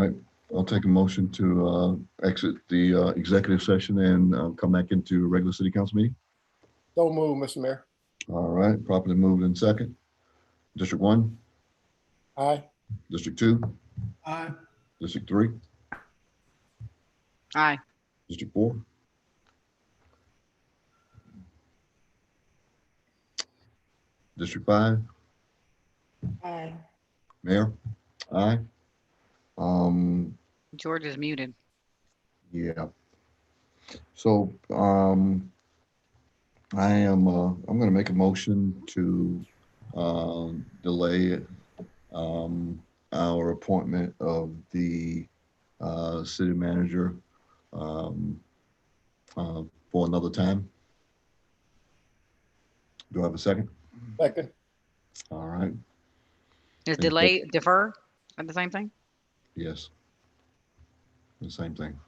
right, I'll take a motion to exit the executive session and come back into regular city council meeting. Don't move, Mr. Mayor. All right, properly moved in second. District 1, Aye. District 2, Aye. District 3, Aye. District 4, District 5, Aye. Mayor, aye. George is muted. Yeah. So I'm going to make a motion to delay our appointment of the city manager for another time. Do I have a second? Second. All right. Is delay, defer, are the same thing? Yes. The same thing.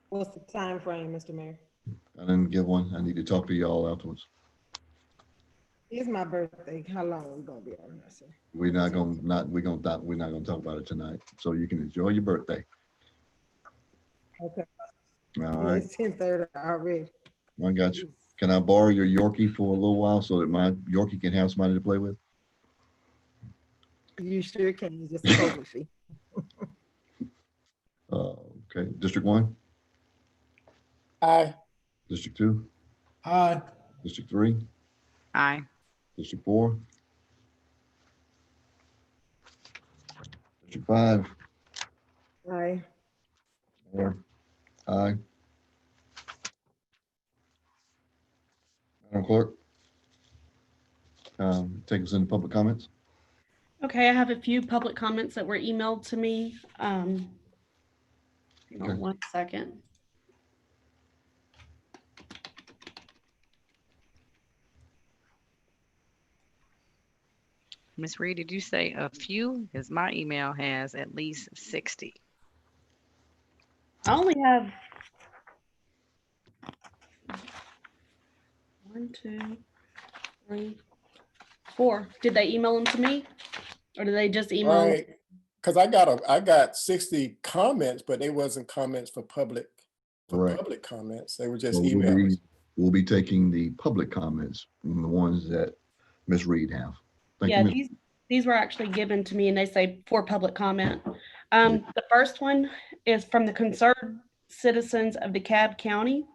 What's the time frame, Mr. Mayor? I didn't give one. I need to talk to y'all afterwards. It's my birthday. How long are we gonna be on this? We're not gonna talk about it tonight. So you can enjoy your birthday. Okay. All right. It's 10:30 already. I got you. Can I borrow your Yorkie for a little while so that my Yorkie can have somebody to play with? You sure can. You just totally fee. Okay. District 1, Aye. District 2, Aye. District 3, Aye. District 4, District 5, Aye. Mayor, aye. Madam Clerk, take us into public comments. Okay, I have a few public comments that were emailed to me. Hang on Okay. 1 second. Ms. Reed, did you say a few? Because my email has at least 60. I only have 1, 2, 3, 4. Did they email them to me? Or did they just email? them? Right. Because I got 60 comments, but they wasn't comments for public Correct. public comments. They were just So emails. we'll be taking the public comments from the ones that Ms. Reed have. Thank Yeah, you, Ms. these were actually given to me and they say for public comment. The first one is from the concerned citizens of DeKalb County.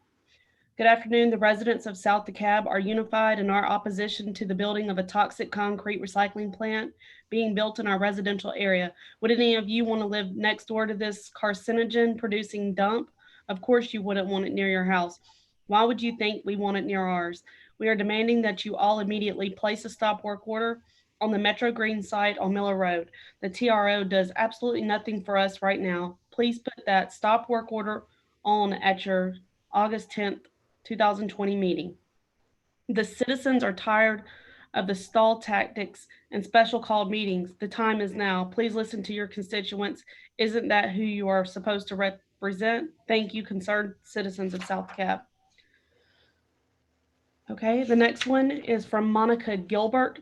Good afternoon. The residents of South DeKalb are unified in our opposition to the building of a toxic concrete recycling plant being built in our residential area. Would any of you want to live next door to this carcinogen producing dump? Of course you wouldn't want it near your house. Why would you think we want it near ours? We are demanding that you all immediately place a stop work order on the Metro Green site on Miller Road. The TRO does absolutely nothing for us right now. Please put that stop work order on at your August 10th, 2020 meeting. The citizens are tired of the stall tactics and special called meetings. The time is now. Please listen to your constituents. Isn't that who you are supposed to represent? Thank you, concerned citizens of South DeKalb. Okay, the next one is from Monica Gilbert.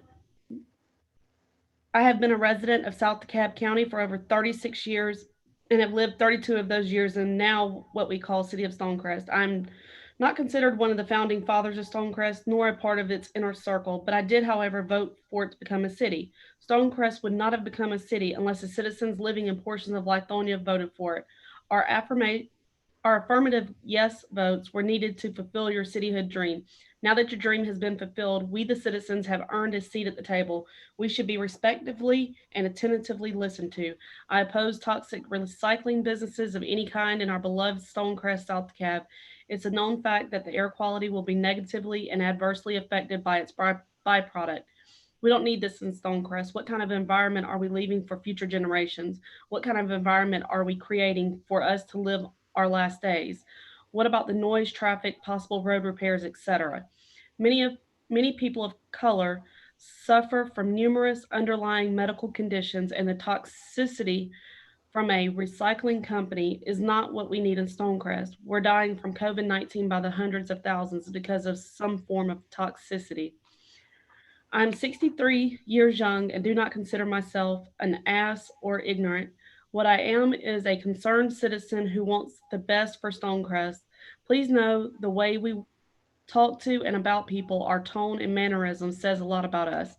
I have been a resident of South DeKalb County for over 36 years and have lived 32 of those years in now what we call City of Stonecrest. I'm not considered one of the founding fathers of Stonecrest, nor a part of its inner circle, but I did, however, vote for it to become a city. Stonecrest would not have become a city unless the citizens living in portions of Lithonia voted for it. Our affirmative yes votes were needed to fulfill your cityhood dream. Now that your dream has been fulfilled, we, the citizens, have earned a seat at the table. We should be respectively and attentively listened to. I oppose toxic recycling businesses of any kind in our beloved Stonecrest, South DeKalb. It's a known fact that the air quality will be negatively and adversely affected by its byproduct. We don't need this in Stonecrest. What kind of environment are we leaving for future generations? What kind of environment are we creating for us to live our last days? What about the noise, traffic, possible road repairs, etc.? Many people of color suffer from numerous underlying medical conditions, and the toxicity from a recycling company is not what we need in Stonecrest. We're dying from COVID-19 by the hundreds of thousands because of some form of toxicity. I'm 63 years young and do not consider myself an ass or ignorant. What I am is a concerned citizen who wants the best for Stonecrest. Please know the way we talk to and about people, our tone and mannerisms says a lot about us.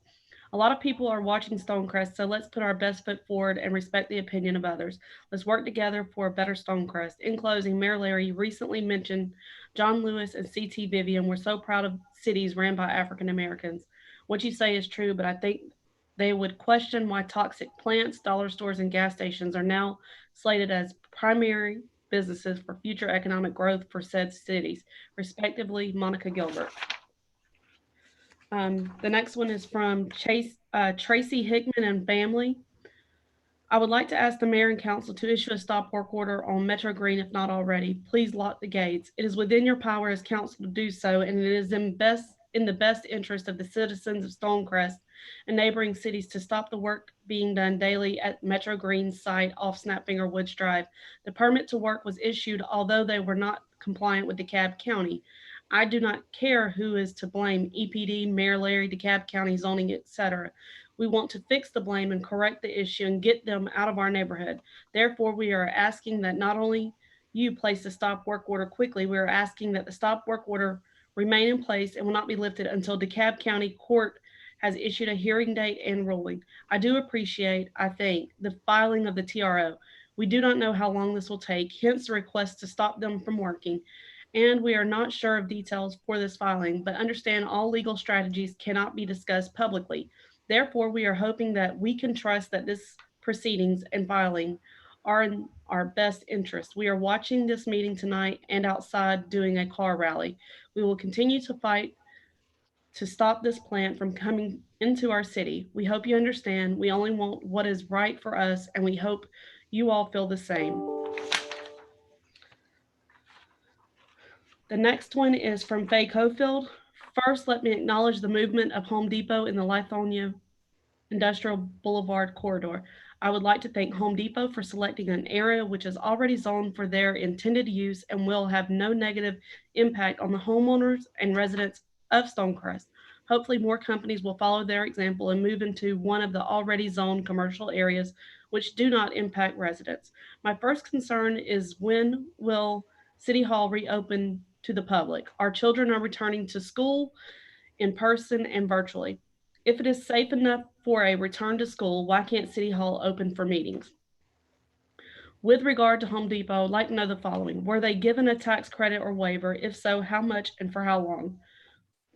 A lot of people are watching Stonecrest, so let's put our best foot forward and respect the opinion of others. Let's work together for a better Stonecrest. In closing, Mayor Larry recently mentioned John Lewis and C.T. Vivian were so proud of cities ran by African Americans. What you say is true, but I think they would question why toxic plants, dollar stores, and gas stations are now slated as primary businesses for future economic growth for said cities, respectively, Monica Gilbert. The next one is from Tracy Hickman and family. I would like to ask the mayor and council to issue a stop work order on Metro Green if not already. Please lock the gates. It is within your power as council to do so, and it is in the best interest of the citizens of Stonecrest and neighboring cities to stop the work being done daily at Metro Green's site off Snapfinger Woods Drive. The permit to work was issued, although they were not compliant with DeKalb County. I do not care who is to blame, EPD, Mayor Larry, DeKalb County zoning, etc. We want to fix the blame and correct the issue and get them out of our neighborhood. Therefore, we are asking that not only you place the stop work order quickly, we are asking that the stop work order remain in place and will not be lifted until DeKalb County Court has issued a hearing date and ruling. I do appreciate, I think, the filing of the TRO. We do not know how long this will take, hence the request to stop them from working. And we are not sure of details for this filing, but understand all legal strategies cannot be discussed publicly. Therefore, we are hoping that we can trust that this proceedings and filing are in our best interest. We are watching this meeting tonight and outside doing a car rally. We will continue to fight to stop this plant from coming into our city. We hope you understand. We only want what is right for us, and we hope you all feel the same. The next one is from Faye Cofield. First, let me acknowledge the movement of Home Depot in the Lithonia Industrial Boulevard corridor. I would like to thank Home Depot for selecting an area which is already zoned for their intended use and will have no negative impact on the homeowners and residents of Stonecrest. Hopefully, more companies will follow their example and move into one of the already zoned commercial areas which do not impact residents. My first concern is when will City Hall reopen to the public? Our children are returning to school in person and virtually. If it is safe enough for a return to school, why can't City Hall open for meetings? With regard to Home Depot, I'd like to know the following. Were they given a tax credit or waiver? If so, how much and for how long?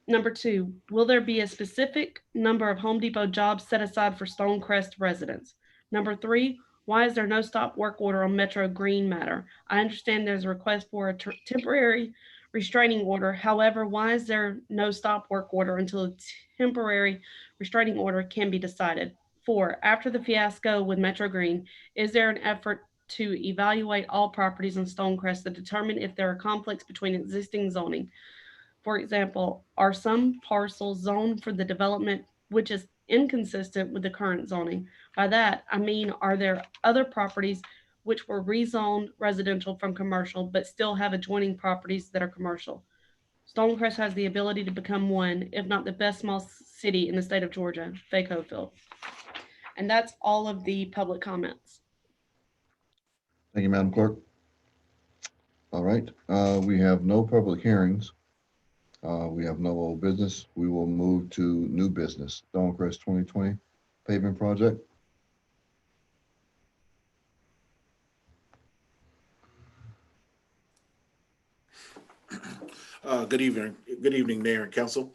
Number two, will there be a specific number of Home Depot jobs set aside for Stonecrest residents? Number three, why is there no stop work order on Metro Green matter? I understand there's a request for a temporary restraining order. However, why is there no stop work order until a temporary restraining order can be decided? Four, after the fiasco with Metro Green, is there an effort to evaluate all properties in Stonecrest to determine if there are conflicts between existing zoning? For example, are some parcels zoned for the development which is inconsistent with the current zoning? By that, I mean, are there other properties which were rezoned residential from commercial but still have adjoining properties that are commercial? Stonecrest has the ability to become one, if not the best small city in the state of Georgia, Faye Cofield. And that's all of the public comments. Thank you, Madam Clerk. All right, we have no public hearings. We have no old business. We will move to new business. Stonecrest 2020 pavement project. Good evening, Mayor and Council.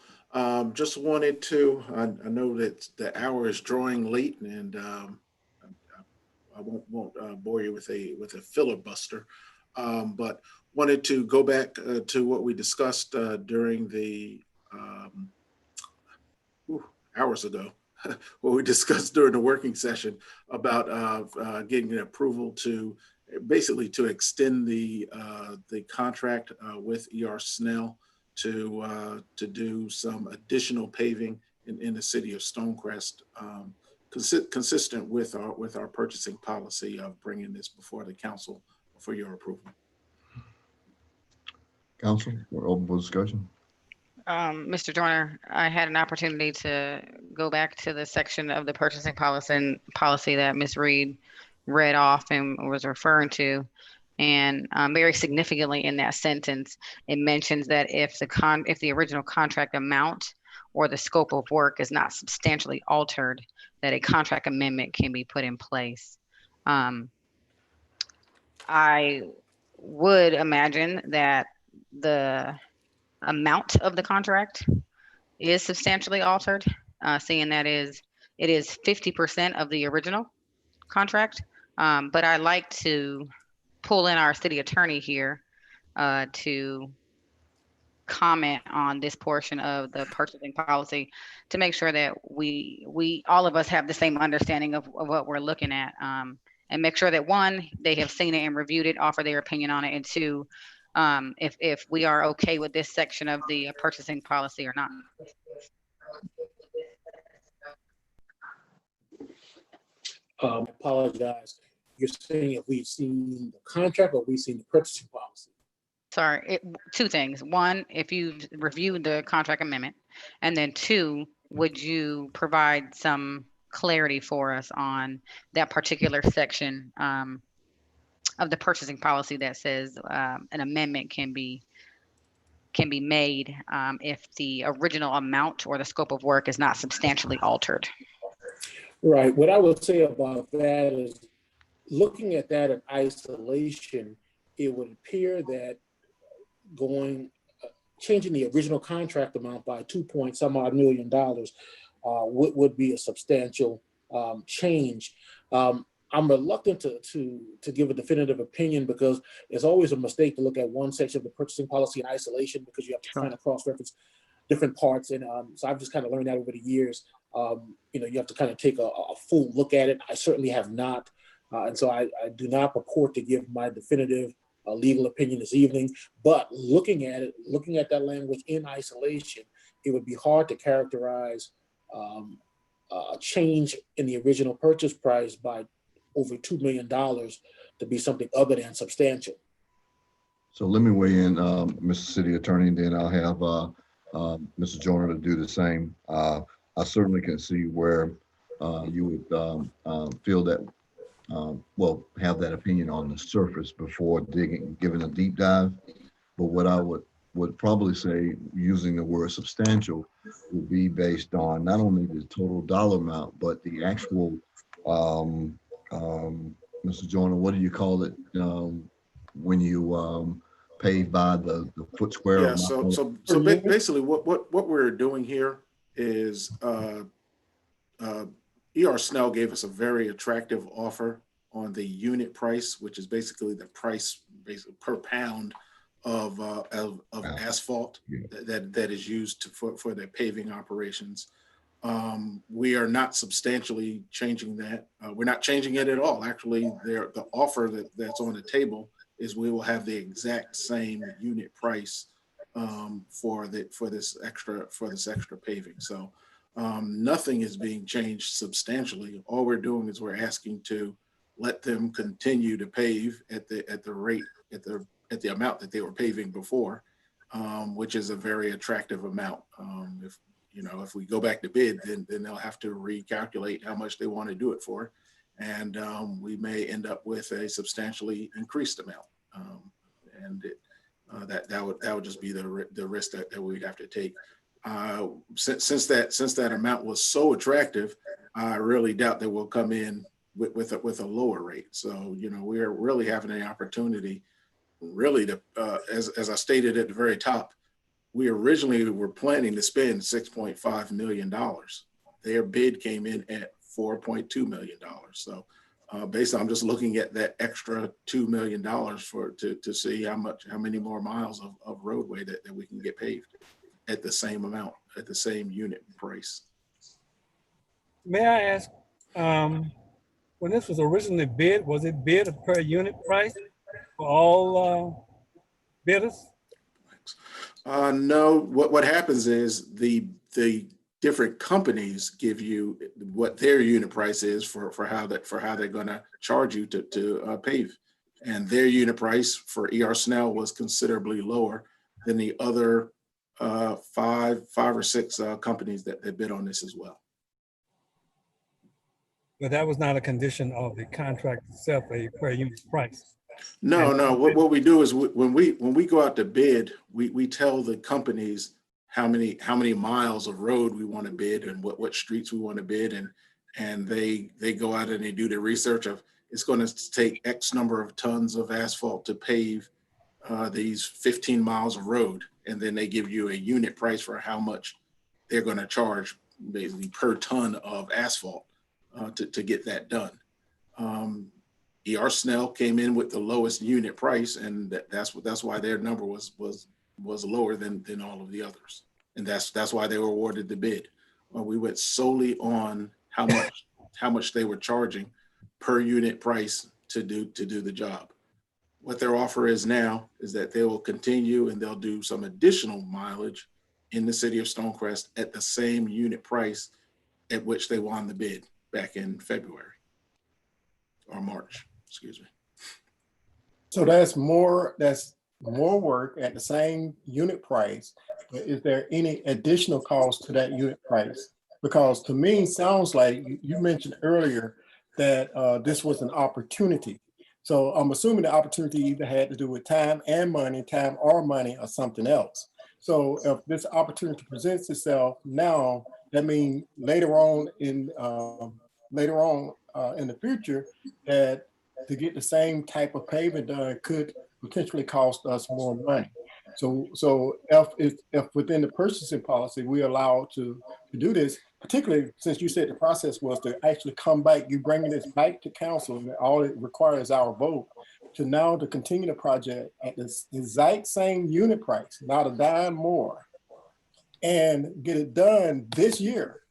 Just wanted to, I know that the hour is drawing late, and I won't bore you with a filibuster, but wanted to go back to what we discussed during the hours ago, what we discussed during the working session about getting an approval to basically to extend the contract with E.R. Snell to do some additional paving in the city of Stonecrest, consistent with our purchasing policy of bringing this before the council for your approval. Council, we're open for discussion. Mr. Joyner, I had an opportunity to go back to the section of the purchasing policy that Ms. Reed read off and was referring to. And very significantly in that sentence, it mentions that if the original contract amount or the scope of work is not substantially altered, that a contract amendment can be put in place. I would imagine that the amount of the contract is substantially altered, seeing that it is 50% of the original contract. But I'd like to pull in our city attorney here to comment on this portion of the purchasing policy to make sure that we all of us have the same understanding of what we're looking at, and make sure that one, they have seen it and reviewed it, offer their opinion on it, and two, if we are okay with this section of the purchasing policy or not. Apologize. You're saying if we've seen the contract or we've seen the purchasing policy? Sorry, two things. One, if you've reviewed the contract amendment, and then two, would you provide some clarity for us on that particular section of the purchasing policy that says an amendment can be made if the original amount or the scope of work is not substantially altered? Right. What I would say about that is, looking at that in isolation, it would appear that changing the original contract amount by 2 some odd million would be a substantial change. I'm reluctant to give a definitive opinion because it's always a mistake to look at one section of the purchasing policy in isolation because you have to kind of cross-reference different parts. And so I've just kind of learned that over the years. You have to kind of take a full look at it. I certainly have not. And so I do not purport to give my definitive legal opinion this evening, but looking at that language in isolation, it would be hard to characterize a change in the original purchase price by over $2 million to be something other than substantial. So let me weigh in, Mr. City Attorney, and then I'll have Mr. Joyner to do the same. I certainly can see where you would feel that, have that opinion on the surface before giving a deep dive. But what I would probably say, using the word substantial, would be based on not only the total dollar amount, but the actual, Mr. Joyner, what do you call it when you pay by the foot square? Yeah. So basically, what we're doing here is E.R. Snell gave us a very attractive offer on the unit price, which is basically the price per pound of asphalt that is used for their paving operations. We are not substantially changing that. We're not changing it at all. Actually, the offer that's on the table is we will have the exact same unit price for this extra paving. So nothing is being changed substantially. All we're doing is we're asking to let them continue to pave at the rate at the amount that they were paving before, which is a very attractive amount. If we go back to bid, then they'll have to recalculate how much they want to do it for, and we may end up with a substantially increased amount. That would just be the risk that we'd have to take. Since that amount was so attractive, I really doubt that we'll come in with a lower rate. So we're really having an opportunity, really to as I stated at the very top, we originally were planning to spend $6.5 million. Their bid came in at $4.2 million. So basically, I'm just looking at that extra $2 million to see how many more miles of roadway that we can get paved at the same amount, at the same unit price. May I ask, when this was originally bid, was it bid per unit price for all bidders? No, what happens is the different companies give you what their unit price is for how they're going to charge you to pave, and their unit price for E.R. Snell was considerably lower than the other five or six companies that bid on this as well. But that was not a condition of the contract itself, a per unit price. No, no. What we do is when we go out to bid, we tell the companies how many miles of road we want to bid and what streets we want to bid, and they go out and they do the research of it's going to take X number of tons of asphalt to pave these 15 miles of road, and then they give you a unit price for how much they're going to charge basically per ton of asphalt to get that done. ER Snell came in with the lowest unit price, and that's why their number was lower than all of the others, and that's why they were awarded the bid. We went solely on how much they were charging per unit price to do the job. What their offer is now is that they will continue and they'll do some additional mileage in the city of Stonecrest at the same unit price at which they won the bid back in February or March, excuse me. So that's more work at the same unit price. But is there any additional cost to that unit price? Because to me, sounds like you mentioned earlier that this was an opportunity. So I'm assuming the opportunity either had to do with time or money or something else. So if this opportunity presents itself now, that means later on in the future that to get the same type of paving done could potentially cost us more money. So if within the purchasing policy we allow to do this, particularly since you said the process was to actually come back, you bringing this back to council, and all it requires our vote to now to continue the project at the exact same unit price, not a dime more, and get it done this year,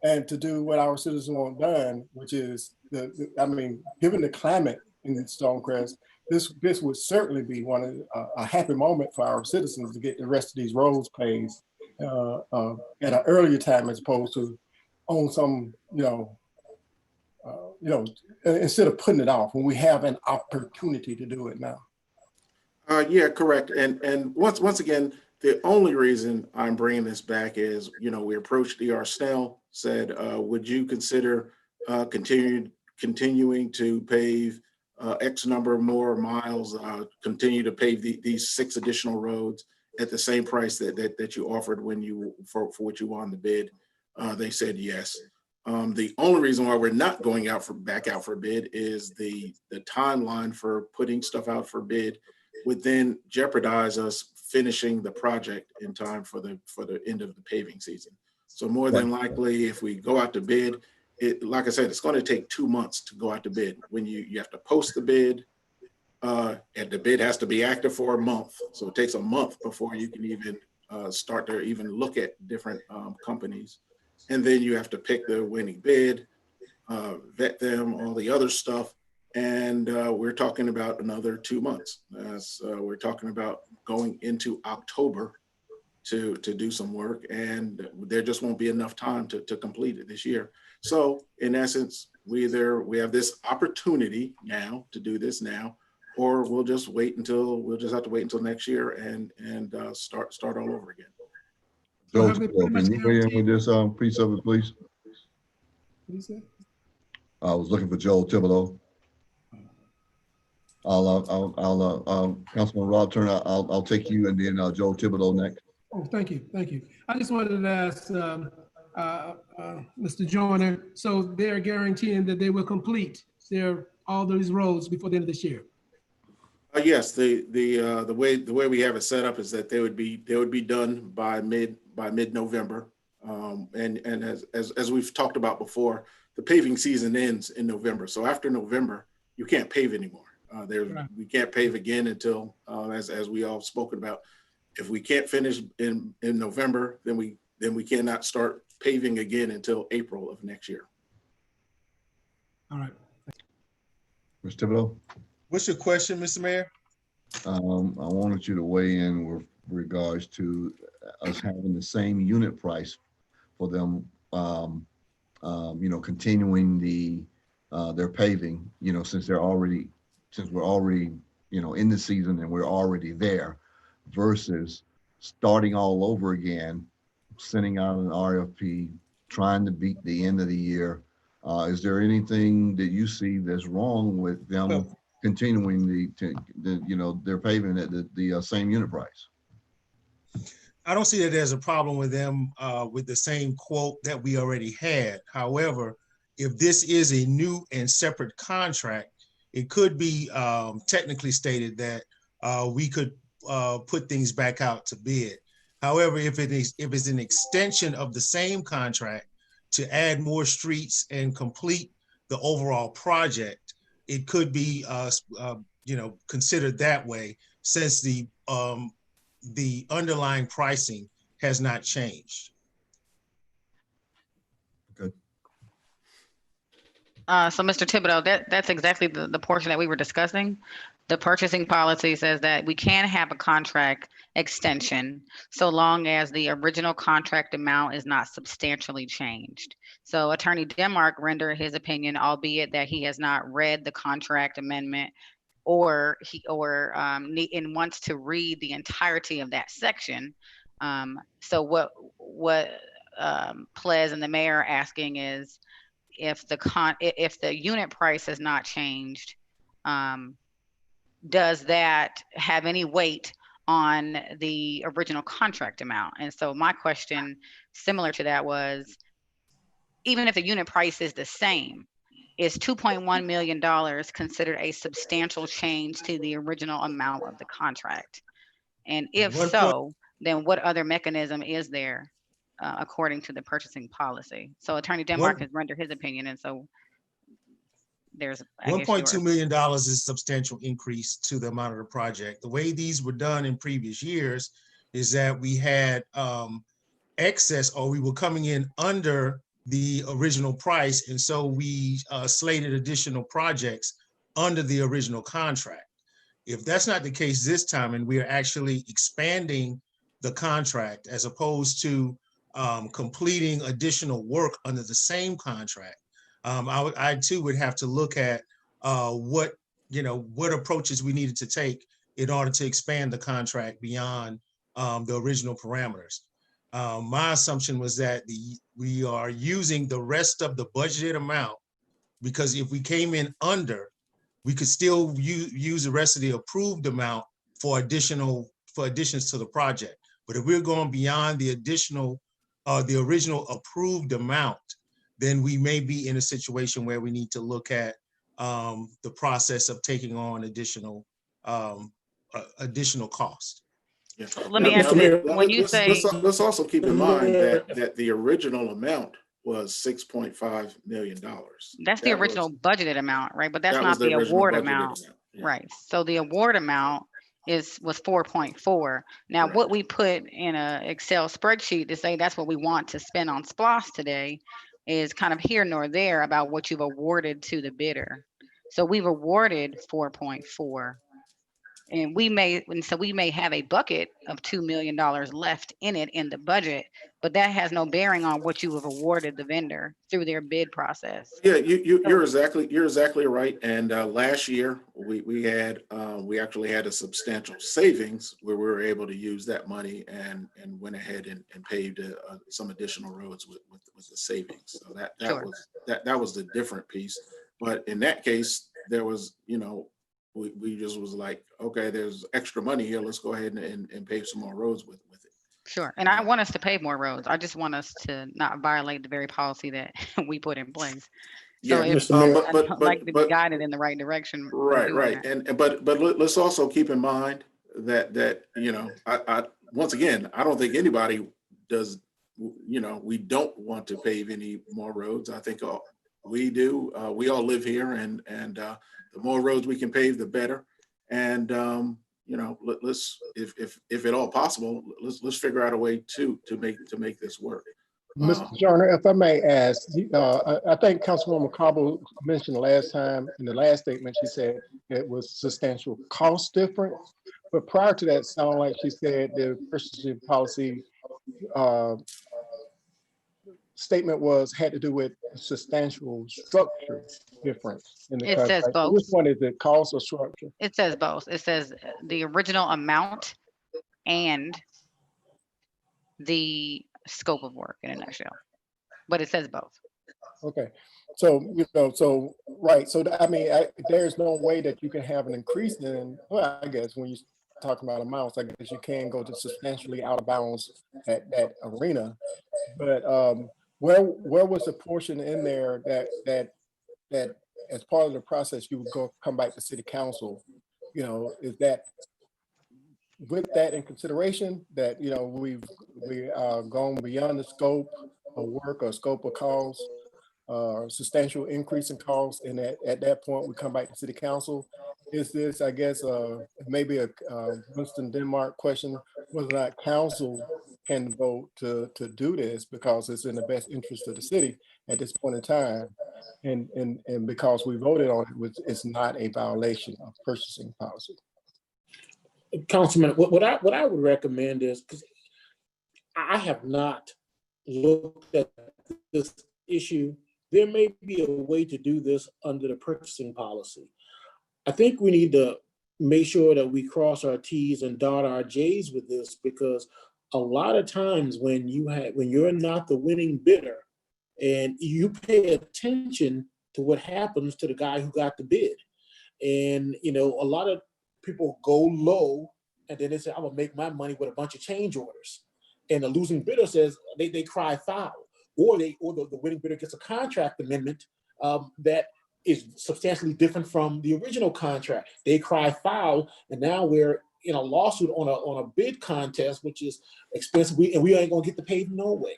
and to do what our citizens want done, which is given the climate in Stonecrest, this would certainly be a happy moment for our citizens to get the rest of these roads paved at an earlier time as opposed to on some, instead of putting it off when we have an opportunity to do it now. Yeah, correct. And once again, the only reason I'm bringing this back is, we approached ER Snell, said, would you consider continuing to pave X number of more miles, continue to pave these 6 additional roads at the same price that you offered for what you won the bid. They said yes. The only reason why we're not going back out for bid is the timeline for putting stuff out for bid would then jeopardize us finishing the project in time for the end of the paving season. So more than likely, if we go out to bid, like I said, it's going to take 2 months to go out to bid. When you have to post the bid, and the bid has to be active for a month. So it takes a month before you can even start to even look at different companies. And then you have to pick the winning bid, vet them, all the other stuff. And we're talking about another 2 months. We're talking about going into October to do some work, and there just won't be enough time to complete it this year. So in essence, we have this opportunity now to do this now, or we'll just have to wait until next year and start all over again. Joe, have we pretty much can you weigh in with this piece of it, please? What is it? I was looking for Joel Thibodeau. Councilman Rob Turner, I'll take you, and then Joel Thibodeau next. Oh, thank you. I just wanted to ask Mr. Joyner, so they're guaranteeing that they will complete all those roads before the end of this year? Yes, the way we have it set up is that they would be done by mid-November, and as we've talked about before, the paving season ends in November. So after November, you can't pave anymore. Right. We can't pave again until, as we all spoken about, if we can't finish in November, then we cannot start paving again until April of next year. All right. Mr. Thibodeau? What's your question, Mr. Mayor? I wanted you to weigh in with regards to us having the same unit price for them, continuing their paving, since we're already, in the season and we're already there, versus starting all over again, sending out an RFP, trying to beat the end of the year. Is there anything that you see that's wrong with them Well- continuing their paving at the same unit price? I don't see that there's a problem with them with the same quote that we already had. However, if this is a new and separate contract, it could be technically stated that we could put things back out to bid. However, if it's an extension of the same contract to add more streets and complete the overall project, it could be considered that way, since the underlying pricing has not changed. So Mr. Thibodeau, that's exactly the portion that we were discussing. The purchasing policy says that we can have a contract extension so long as the original contract amount is not substantially changed. So Attorney Denmark rendered his opinion, albeit that he has not read the contract amendment or and wants to read the entirety of that section. So what Ples and the mayor are asking is, if the unit price has not changed, does that have any weight on the original contract amount? And so my question, similar to that, was, even if the unit price is the same, is $2.1 million considered a substantial change to the original amount of the contract? And if so, then what other mechanism is there according to the purchasing policy? So Attorney Denmark has rendered his opinion, and so there's $1.2 million is a substantial increase to the amount of the project. The way these were done in previous years is that we had excess, or we were coming in under the original price, and so we slated additional projects under the original contract. If that's not the case this time, and we are actually expanding the contract as opposed to completing additional work under the same contract, I too would have to look at what approaches we needed to take in order to expand the contract beyond the original parameters. My assumption was that we are using the rest of the budgeted amount, because if we came in under, we could still use the rest of the approved amount for additions to the project. But if we're going beyond the original approved amount, then we may be in a situation where we need to look at the process of taking on additional cost. Yeah. Let me ask you, when you say, let's also keep in mind that the original amount was $6.5 million. that's the original budgeted amount, right? But that's That not was the the original award budgeted amount, amount, yeah. right? So the award amount was 4.4. Now, Correct. what we put in a Excel spreadsheet to say that's what we want to spend on SPOS today is kind of here nor there about what you've awarded to the bidder. So we've awarded 4.4. And so we may have a bucket of $2 million left in it in the budget, but that has no bearing on what you have awarded the vendor through their bid process. Yeah, you're exactly right. And last year we actually had a substantial savings where we were able to use that money and went ahead and paved some additional roads with the savings. So that was the different piece. But in that case, there was, we just was like, okay, there's extra money here. Let's go ahead and pave some more roads with it. Sure. And I want us to pave more roads. I just want us to not violate the very policy that we put in place. So Yeah, I'd like to be guided in the right direction. Right. But let's also keep in mind that I once again, I don't think anybody does, we don't want to pave any more roads. I think we do. We all live here, and the more roads we can pave, the better. And let's, if at all possible, let's figure out a way to make this work. Mr. Joyner, if I may ask, I think Councilwoman Cobble mentioned last time, in the last statement, she said it was substantial cost difference. But prior to that, it sounded like she said the purchasing policy statement had to do with substantial structure difference in the It contract. says both. Which one is it, cost or structure? It says both. It says the original amount and the scope of work in a nutshell, but it says both. Okay, so, so, right, so, I mean, there's no way that you can have an increase in, well, I guess when you talk about amounts, I guess you can go to substantially out of bounds at that arena. But where was the portion in there that as part of the process, you would come back to city council? Is that with that in consideration, that, we gone beyond the scope of work or scope of calls, substantial increase in costs, and at that point, we come back to city council? Is this, I guess, maybe a Winston Denmark question, whether or not council can vote to do this because it's in the best interest of the city at this point in time, and because we voted on it, it's not a violation of purchasing policy? Councilman, what I would recommend is, because I have not looked at this issue, there may be a way to do this under the purchasing policy. I think we need to make sure that we cross our T's and dot our J's with this, because a lot of times when you're not the winning bidder and you pay attention to what happens to the guy who got the bid, and a lot of people go low and then they say, I'm gonna make my money with a bunch of change orders. And the losing bidder says they cry foul, or the winning bidder gets a contract amendment that is substantially different from the original contract. They cry foul, and now we're in a lawsuit on a bid contest, which is expensive, and we ain't gonna get the paid no way.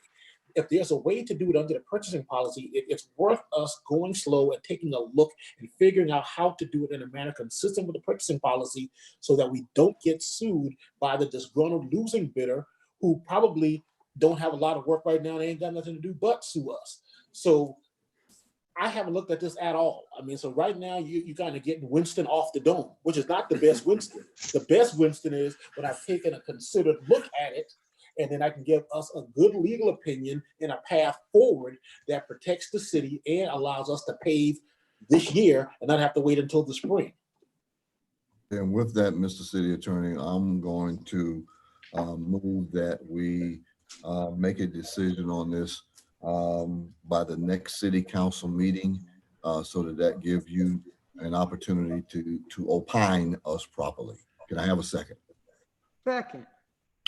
If there's a way to do it under the purchasing policy, it's worth us going slow and taking a look and figuring out how to do it in a manner consistent with the purchasing policy, so that we don't get sued by the disgruntled losing bidder who probably don't have a lot of work right now. They ain't got nothing to do but sue us. So I haven't looked at this at all. I mean, so right now you kind of getting Winston off the dome, which is not the best Winston. The best Winston is when I've taken a considered look at it, and then I can give us a good legal opinion and a path forward that protects the city and allows us to pave this year and not have to wait until the spring. And with that, Mr. City Attorney, I'm going to move that we make a decision on this by the next city council meeting, so that gives you an opportunity to opine us properly. Can I have a second? Second.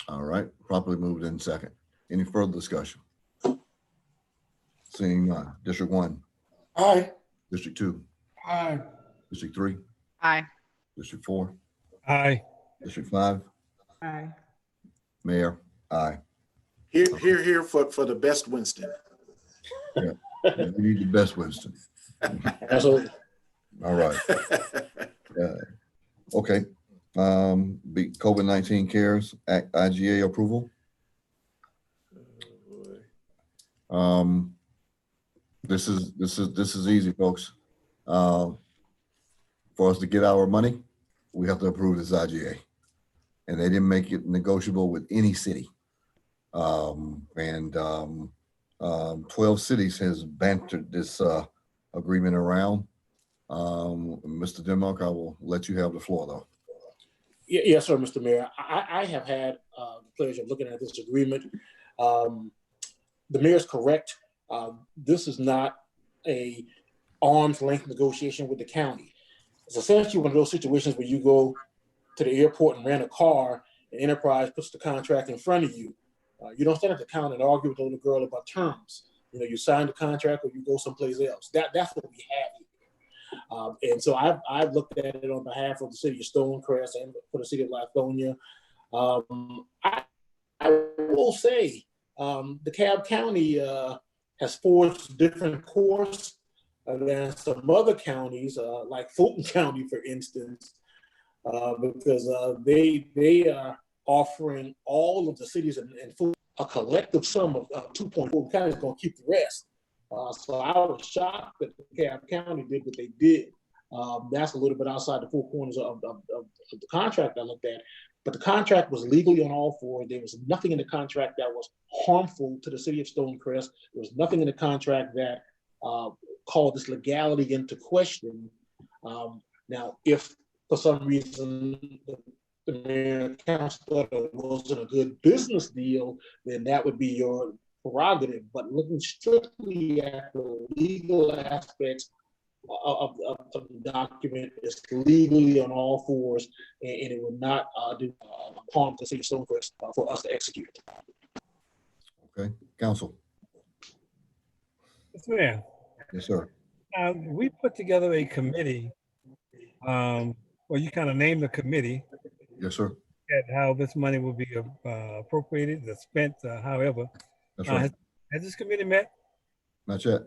All right, properly moved in second. Any further discussion? Seeing none. District 1. Aye. District 2. Aye. District 3. Aye. District 4. Aye. District 5. Aye. Mayor, aye. Here for the best Winston. Yeah, we need the best Winston. Absolutely. All right. Okay. COVID-19 CARES Act IGA approval. This is easy, folks. For us to get our money, we have to approve this IGA, and they didn't make it negotiable with any city. 12 cities has bantered this agreement around. Mr. Denmark, I will let you have the floor, though. Yes, sir, Mr. Mayor. I have had the pleasure of looking at this agreement. The mayor's correct. This is not a arm's length negotiation with the county. It's essentially one of those situations where you go to the airport and rent a car, and Enterprise puts the contract in front of you. You don't stand at the counter and argue with the little girl about terms. You sign the contract or you go someplace else. That's what we have here. And so I've looked at it on behalf of the city of Stonecrest and for the city of Lithonia. I will say the DeKalb County has forged a different course than some other counties, like Fulton County, for instance, because they are offering all of the cities and Fulton a collective sum of 2.4. County is going to keep the rest. So I was shocked that DeKalb County did what they did. That's a little bit outside the four corners of the contract I looked at. But the contract was legally on all fours. There was nothing in the contract that was harmful to the city of Stonecrest. There was nothing in the contract that called this legality into question. Now, if for some reason the Council, it wasn't a good business deal, then that would be your prerogative. But looking strictly at the legal aspects of the document, is legally on all fours, and it would not do harm to the City of Stonecrest for us to execute it. Okay, council. Mr. Mayor, Yes, sir. we put together a committee. Well, you kind of named the committee Yes, sir. at how this money will be appropriated, spent, however. That's right. Has this committee met? Not yet.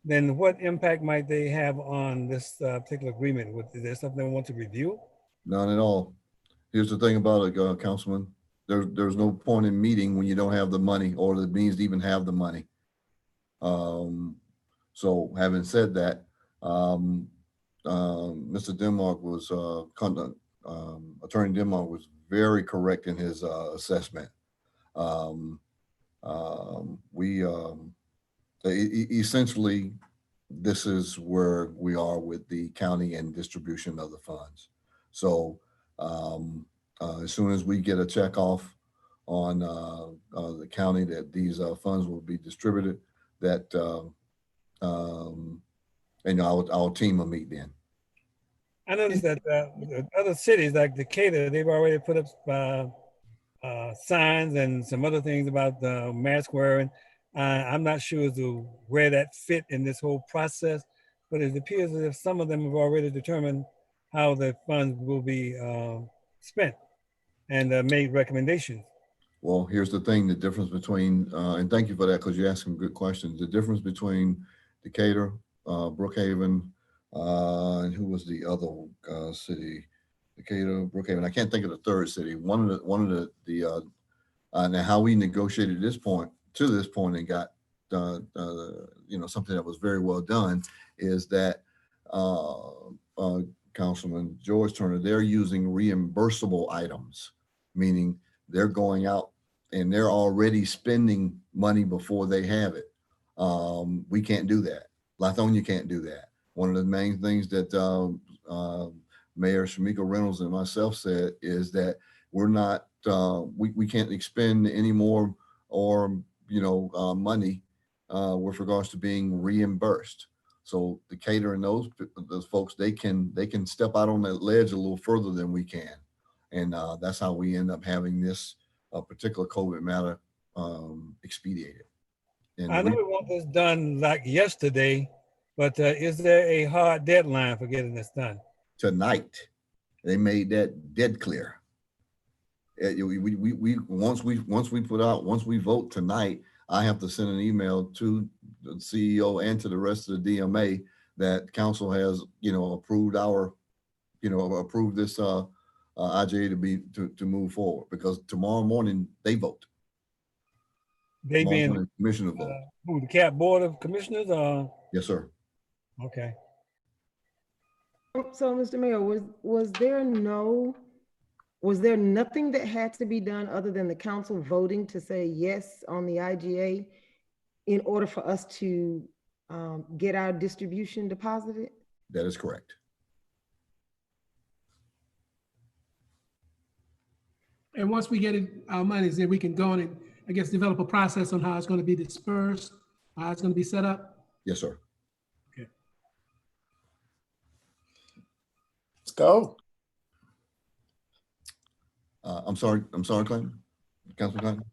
Then what impact might they have on this particular agreement? Is there something we want to review? None at all. Here's the thing about it, Councilman. There's no point in meeting when you don't have the money or the means to even have the money. So having said that, Mr. Denmark was, Attorney Denmark was very correct in his assessment. Essentially, this is where we are with the county and distribution of the funds. So as soon as we get a check off on the county that these funds will be distributed, that and our team will meet then. I noticed that other cities like Decatur, they've already put up signs and some other things about the mask wearing. I'm not sure as to where that fit in this whole process, but it appears as if some of them have already determined how the funds will be spent and made recommendations. Well, here's the thing, the difference between, and thank you for that, because you're asking good questions. The difference between Decatur, Brookhaven, and who was the other city? Decatur, Brookhaven. I can't think of the third city. One of the and how we negotiated to this point and got something that was very well done is that Councilman George Turner, they're using reimbursable items, meaning they're going out and they're already spending money before they have it. We can't do that. Lithonia can't do that. One of the main things that Mayor Shamika Reynolds and myself said is that we're not, we can't expend any more or money with regards to being reimbursed. So Decatur and those folks, they can step out on that ledge a little further than we can, and that's how we end up having this particular COVID matter expedited. And I know we want this done like yesterday, but is there a hard deadline for getting this done? Tonight, they made that dead clear. Once we vote tonight, I have to send an email to the CEO and to the rest of the DMA that council has, approved approved this IJA to move forward, because tomorrow morning they vote. They being commissioner vote. Who, the CAP Board of Commissioners? Yes, sir. Okay. So, Mr. Mayor, was there nothing that had to be done other than the council voting to say yes on the IGA in order for us to get our distribution deposited? That is correct. And once we get our monies, then we can go on and, I guess, develop a process on how it's going to be dispersed, how it's going to be set up. Yes, sir. Okay. Let's go. I'm sorry, Clinton. Councilman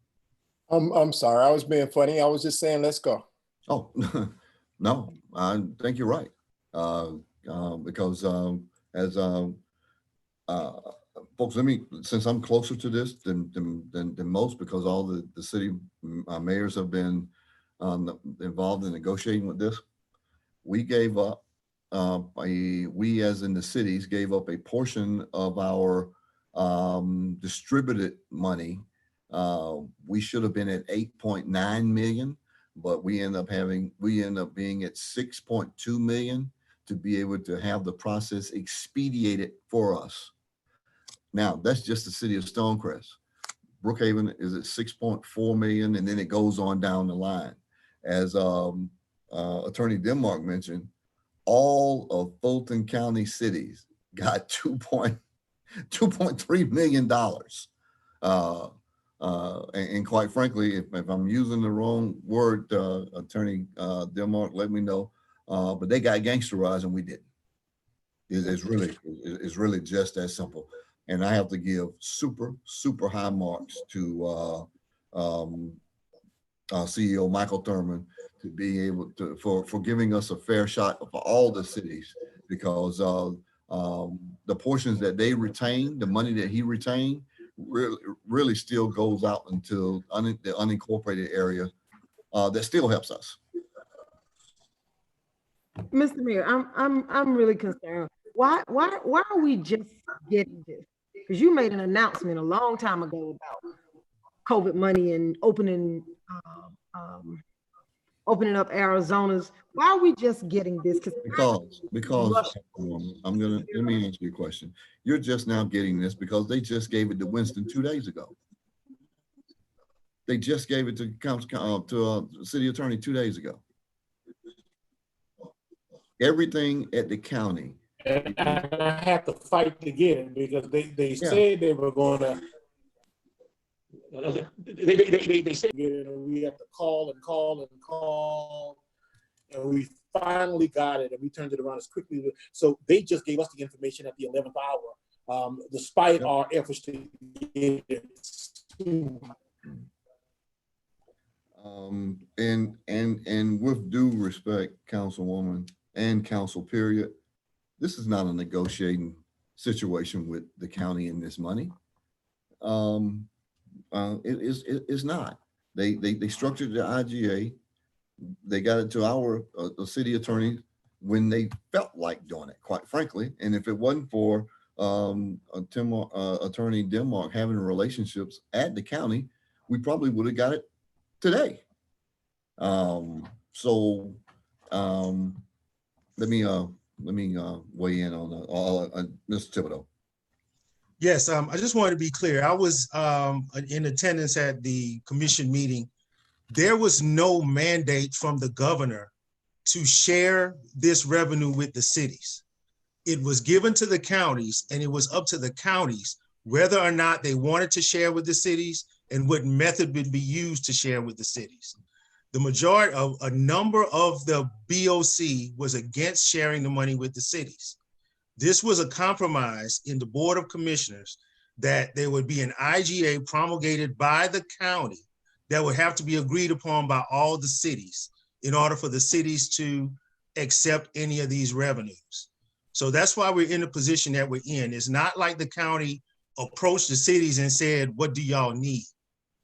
Clinton. I'm sorry. I was being funny. I was just saying, let's go. Oh, no, I think you're right. Because as folks, since I'm closer to this than most, because all the city mayors have been involved in negotiating with this, we gave up, we as in the cities gave up a portion of our distributed money. We should have been at 8.9 million, but we end up being at 6.2 million to be able to have the process expedited for us. Now, that's just the city of Stonecrest. Brookhaven is at 6.4 million, and then it goes on down the line. As Attorney Denmark mentioned, all of Fulton County cities got $2.3 million. And quite frankly, if I'm using the wrong word, Attorney Denmark, let me know. But they got gangsterized and we didn't. It's really just that simple. And I have to give super high marks to CEO Michael Thurman to be able to for giving us a fair shot for all the cities, because the portions that they retain, the money that he retained, really still goes out into the unincorporated area. That still helps us. Mr. Mayor, I'm really concerned. Why are we just getting this? Because you made an announcement a long time ago about COVID money and opening up Arizona's. Why are we just getting this? Because let me answer your question. You're just now getting this because they just gave it to Winston 2 days ago. They just gave it to city attorney 2 days ago. Everything at the county. And I have to fight to get it because they said they were going to. They said we have to call, and we finally got it, and we turned it around as quickly. So they just gave us the information at the 11th hour, despite our efforts to get it. And with due respect, Councilwoman and council period, this is not a negotiating situation with the county in this money. It's not. They structured the IGA. They got it to our city attorney when they felt like doing it, quite frankly. And if it wasn't for Attorney Denmark having relationships at the county, we probably would have got it today. Let me weigh in on Mr. Thibodeau. Yes, I just wanted to be clear. I was in attendance at the commission meeting. There was no mandate from the governor to share this revenue with the cities. It was given to the counties, and it was up to the counties whether or not they wanted to share with the cities and what method would be used to share with the cities. The majority of a number of the BOC was against sharing the money with the cities. This was a compromise in the Board of Commissioners that there would be an IGA promulgated by the county that would have to be agreed upon by all the cities in order for the cities to accept any of these revenues. So that's why we're in the position that we're in. It's not like the county approached the cities and said, what do y'all need?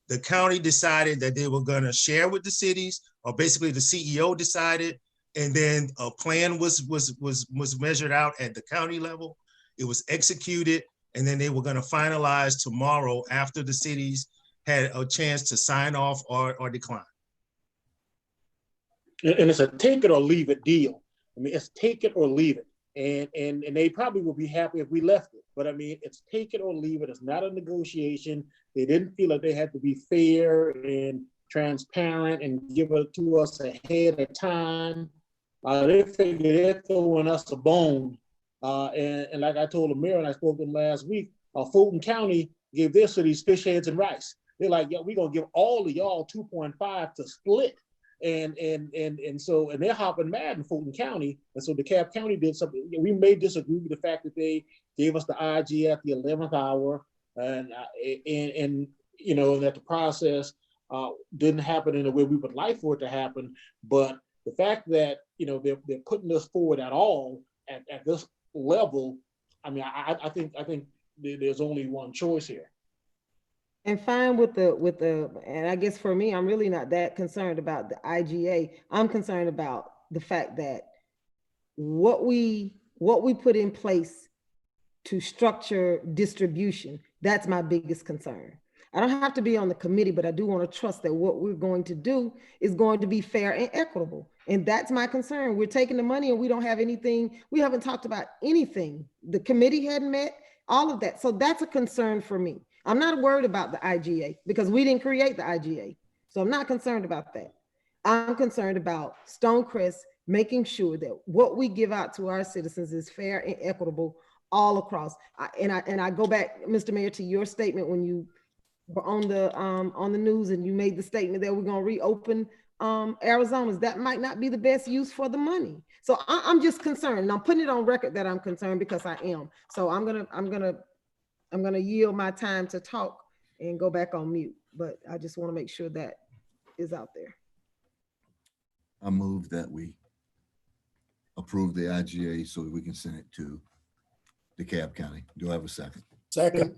The county decided that they were going to share with the cities, or basically the CEO decided, and then a plan was measured out at the county level. It was executed, and then they were going to finalize tomorrow after the cities had a chance to sign off or decline. And it's a take it or leave it deal. I mean, it's take it or leave it. And they probably would be happy if we left it. But I mean, it's take it or leave it. It's not a negotiation. They didn't feel like they had to be fair and transparent and give it to us ahead of time. They figured they're throwing us a bone. And like I told the mayor, and I spoke to him last week, Fulton County gave their cities fish heads and rice. They're like, yeah, we're gonna give all of y'all 2.5 to split. And they're hopping mad in Fulton County. And so DeKalb County did something. We may disagree with the fact that they gave us the IG at the 11th hour, and you know, that the process didn't happen in the way we would like for it to happen. But the fact that, you know, they're putting us forward at all at this level, I mean, I think there's only one choice here. And fine with the, and I guess for me, I'm really not that concerned about the IGA. I'm concerned about the fact that what we put in place to structure distribution, that's my biggest concern. I don't have to be on the committee, but I do want to trust that what we're going to do is going to be fair and equitable. And that's my concern. We're taking the money and we don't have anything. We haven't talked about anything. The committee hadn't met, all of that. So that's a concern for me. I'm not worried about the IGA because we didn't create the IGA. So I'm not concerned about that. I'm concerned about Stonecrest making sure that what we give out to our citizens is fair and equitable all across. And I go back, Mr. Mayor, to your statement when you were on the news and you made the statement that we're gonna reopen Arizona's. That might not be the best use for the money. So I'm just concerned, and I'm putting it on record that I'm concerned because I am. So I'm gonna yield my time to talk and go back on mute. But I just want to make sure that is out there. I move that we approve the IGA so that we can send it to DeKalb County. Do I have a second? Second,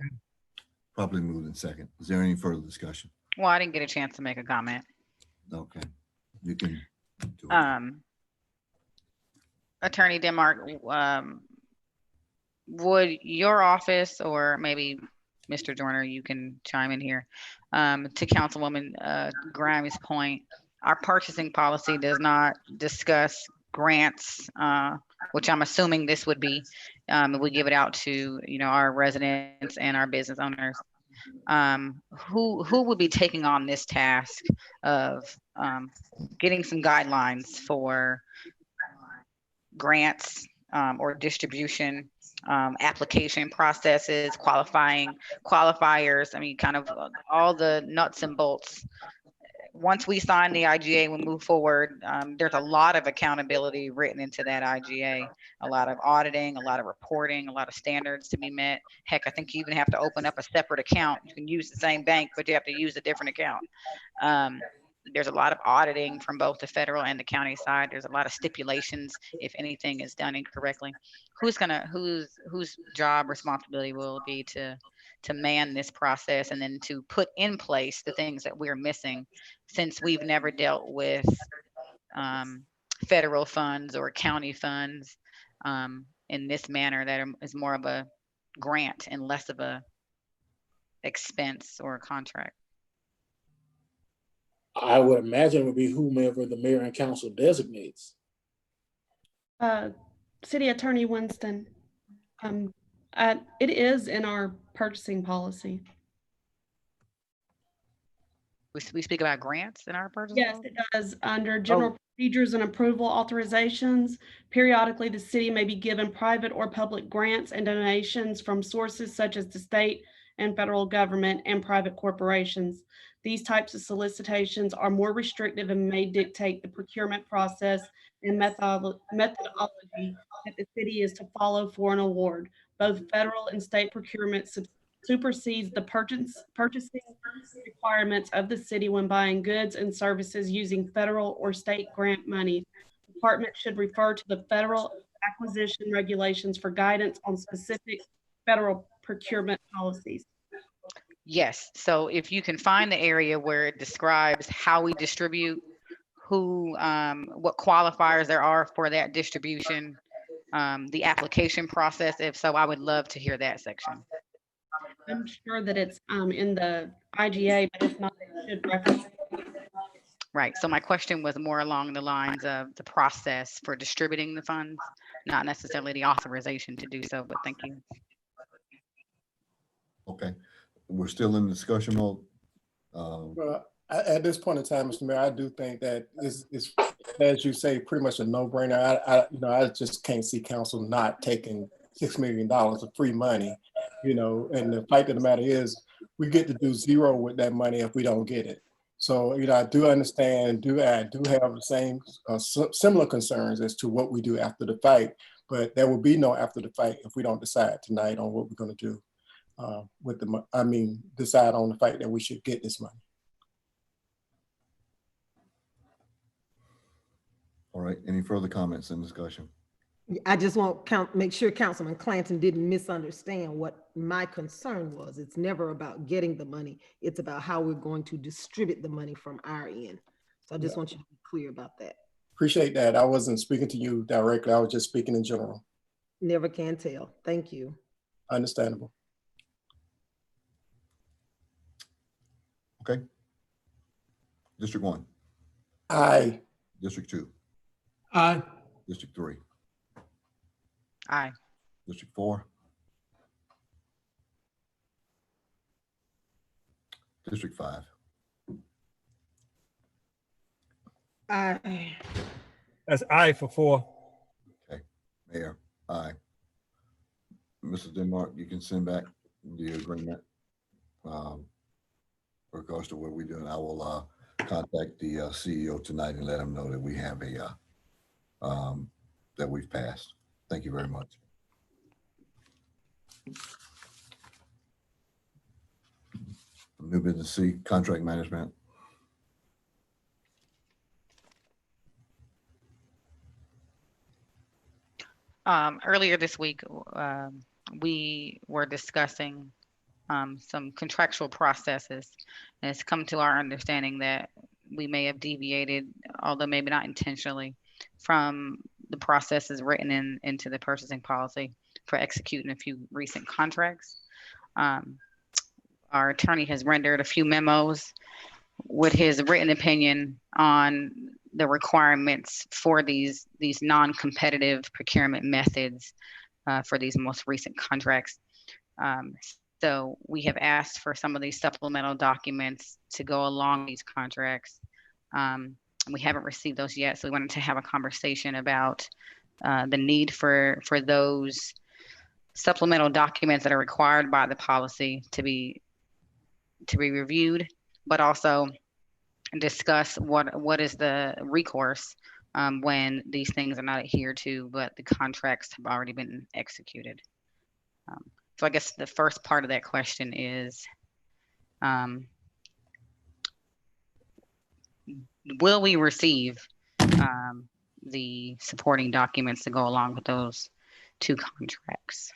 Properly moved in second. Is there any further discussion? Well, I didn't get a chance to make a comment. Okay, you can do it. Attorney Denmark, would your office, or maybe Mr. Joyner, you can chime in here, to Councilwoman Grimes' point, our purchasing policy does not discuss grants, which I'm assuming this would be. We give it out to, our residents and our business owners. Who would be taking on this task of getting some guidelines for grants or distribution, application processes, qualifiers? I mean, kind of all the nuts and bolts. Once we sign the IGA, we move forward. There's a lot of accountability written into that IGA, a lot of auditing, a lot of reporting, a lot of standards to be met. Heck, I think you even have to open up a separate account. You can use the same bank, but you have to use a different account. There's a lot of auditing from both the federal and the county side. There's a lot of stipulations if anything is done incorrectly. Whose job responsibility will it be to man this process and then to put in place the things that we're missing, since we've never dealt with federal funds or county funds in this manner that is more of a grant and less of a expense or a contract? I would imagine it would be whomever the mayor and council designates. City Attorney Winston, it is in our purchasing policy. We speak about grants in our purchasing Yes, policy? it does. Under general procedures and approval authorizations, periodically the city may be given private or public grants and donations from sources such as the state and federal government and private corporations. These types of solicitations are more restrictive and may dictate the procurement process and methodology that the city is to follow for an award. Both federal and state procurement supersedes the purchasing requirements of the city when buying goods and services using federal or state grant money. The department should refer to the federal acquisition regulations for guidance on specific federal procurement policies. Yes. So if you can find the area where it describes how we distribute, what qualifiers there are for that distribution, the application process, if so, I would love to hear that section. I'm sure that it's in the IGA, but if not, it should reference. Right. So my question was more along the lines of the process for distributing the funds, not necessarily the authorization to do so, but thank you. Okay, we're still in discussion mode. well, at this point in time, Mr. Mayor, I do think that is, as you say, pretty much a no-brainer. I just can't see council not taking $6 million of free money, and the fact of the matter is we get to do zero with that money if we don't get it. So, I do understand, I do have the same similar concerns as to what we do after the fight, but there will be no after the fight if we don't decide tonight on what we're going to do decide on the fact that we should get this money. All right, any further comments and discussion? I just want make sure Councilman Clanton didn't misunderstand what my concern was. It's never about getting the money. It's about how we're going to distribute the money from our end. So I just want you to be clear about that. Appreciate that. I wasn't speaking to you directly. I was just speaking in general. Never can tell. Thank you. Understandable. Okay. District 1. Aye. District 2. Aye. District 3. Aye. District 4. District 5. Aye. That's aye for 4. Okay. Mayor, aye. Mr. Denmark, you can send back the agreement regards to what we're doing. I will contact the CEO tonight and let him know that we have that we've passed. Thank you very much. New business C, contract management. Earlier this week, we were discussing some contractual processes, and it's come to our understanding that we may have deviated, although maybe not intentionally, from the processes written into the purchasing policy for executing a few recent contracts. Our attorney has rendered a few memos with his written opinion on the requirements for these non-competitive procurement methods for these most recent contracts. So we have asked for some of these supplemental documents to go along these contracts. We haven't received those yet, so we wanted to have a conversation about the need for those supplemental documents that are required by the policy to be reviewed, but also discuss what is the recourse when these things are not adhered to, but the contracts have already been executed. So I guess the first part of that question is, will we receive the supporting documents to go along with those two contracts?